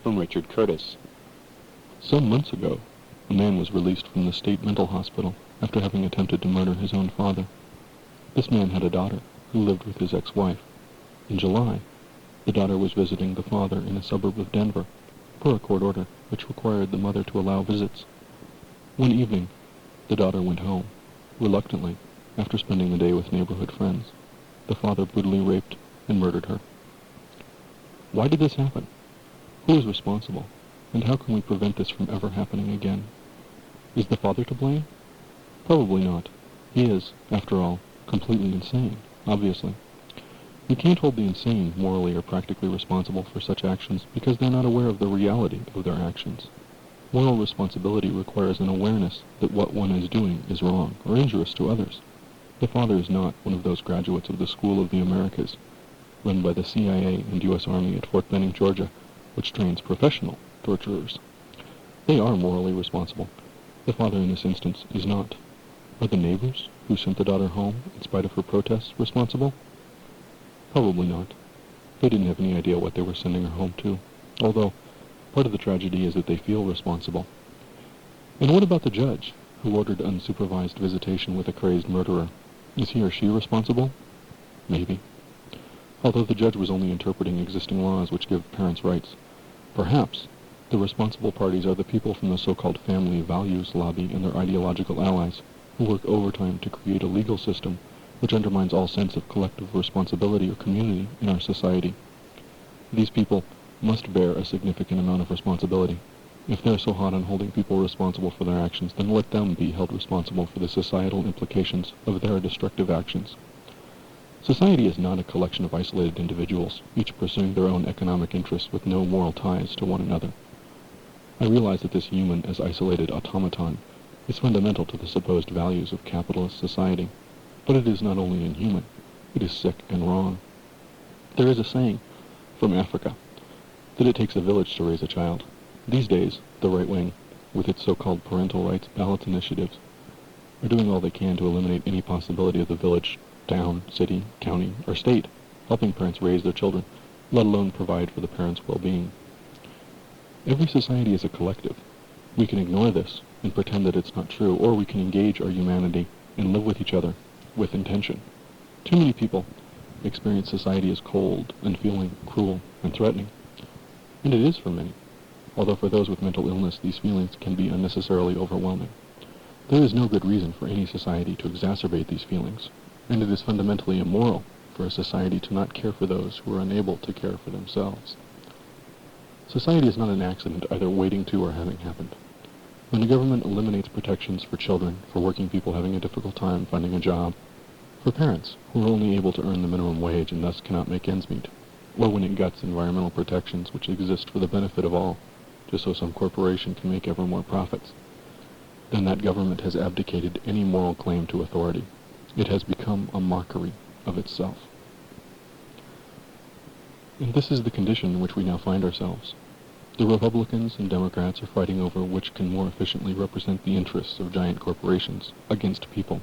from Richard Curtis. Some months ago, a man was released from the state mental hospital after having attempted to murder his own father. This man had a daughter who lived with his ex-wife. In July, the daughter was visiting the father in a suburb of Denver per a court order which required the mother to allow visits. One evening, the daughter went home, reluctantly, after spending the day with neighborhood friends. The father brutally raped and murdered her. Why did this happen? Who is responsible? And how can we prevent this from ever happening again? Is the father to blame? Probably not. He is, after all, completely insane, obviously. You can't hold the insane morally or practically responsible for such actions because they're not aware of the reality of their actions. Moral responsibility requires an awareness that what one is doing is wrong or injurious to others. The father is not one of those graduates of the School of the Americas, run by the CIA and U.S. Army at Fort Benning, Georgia, which trains professional torturers. They are morally responsible. The father in this instance is not. Are the neighbors who sent the daughter home in spite of her protests responsible? Probably not. They didn't have any idea what they were sending her home to, although part of the tragedy is that they feel responsible. And what about the judge who ordered unsupervised visitation with a crazed murderer? Is he or she responsible? Maybe. Although the judge was only interpreting existing laws which give parents rights. Perhaps the responsible parties are the people from the so-called family values lobby and their ideological allies, who work overtime to create a legal system which undermines all sense of collective responsibility or community in our society. These people must bear a significant amount of responsibility. If they're so hot on holding people responsible for their actions, then let them be held responsible for the societal implications of their destructive actions. Society is not a collection of isolated individuals, each pursuing their own economic interests with no moral ties to one another. I realize that this human as isolated automaton is fundamental to the supposed values of capitalist society, but it is not only inhuman, it is sick and wrong. There is a saying from Africa that it takes a village to raise a child. These days, the right wing, with its so-called parental rights ballot initiatives, are doing all they can to eliminate any possibility of the village, town, city, county, or state helping parents raise their children, let alone provide for the parents' well-being. Every society is a collective. We can ignore this and pretend that it's not true, or we can engage our humanity and live with each other with intention. Too many people experience society as cold, unfeeling, cruel, and threatening. And it is for many, although for those with mental illness these feelings can be unnecessarily overwhelming. There is no good reason for any society to exacerbate these feelings, and it is fundamentally immoral for a society to not care for those who are unable to care for themselves. Society is not an accident either waiting to or having happened. When the government eliminates protections for children, for working people having a difficult time finding a job, for parents who are only able to earn the minimum wage and thus cannot make ends meet, or when it guts environmental protections which exist for the benefit of all, just so some corporation can make ever more profits, then that government has abdicated any moral claim to authority. It has become a mockery of itself. And this is the condition in which we now find ourselves. The Republicans and Democrats are fighting over which can more efficiently represent the interests of giant corporations against people.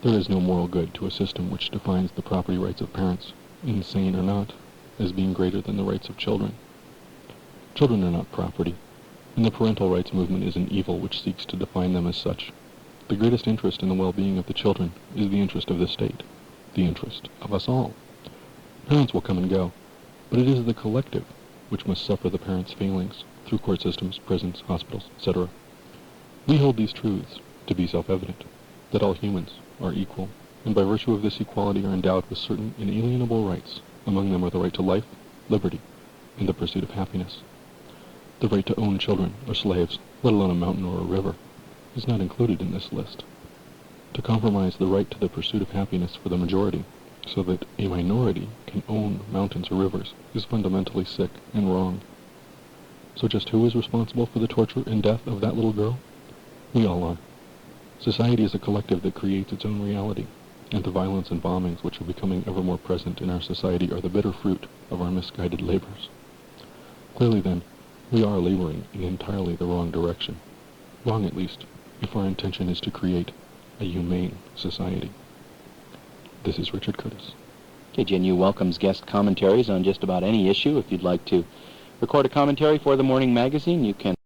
There is no moral good to a system which defines the property rights of parents, insane or not, as being greater than the rights of children. Children are not property, and the parental rights movement is an evil which seeks to define them as such. The greatest interest in the well-being of the children is the interest of the state, the interest of us all. Parents will come and go, but it is the collective which must suffer the parents' feelings through court systems, prisons, hospitals, etc. We hold these truths to be self-evident, that all humans are equal, and by virtue of this equality are endowed with certain inalienable rights. Among them are the right to life, liberty, and the pursuit of happiness. The right to own children or slaves, let alone a mountain or a river, is not included in this list. To compromise the right to the pursuit of happiness for the majority, so that a minority can own mountains or rivers, is fundamentally sick and wrong. So just who is responsible for the torture and death of that little girl? We all are. Society is a collective that creates its own reality, and the violence and bombings which are becoming ever more present in our society are the bitter fruit of our misguided labors. Clearly then, we are laboring in entirely the wrong direction. Wrong at least, if our intention is to create a humane society. This is Richard Curtis. KGNU welcomes guest commentaries on just about any issue. If you'd like to record a commentary for the morning magazine, you can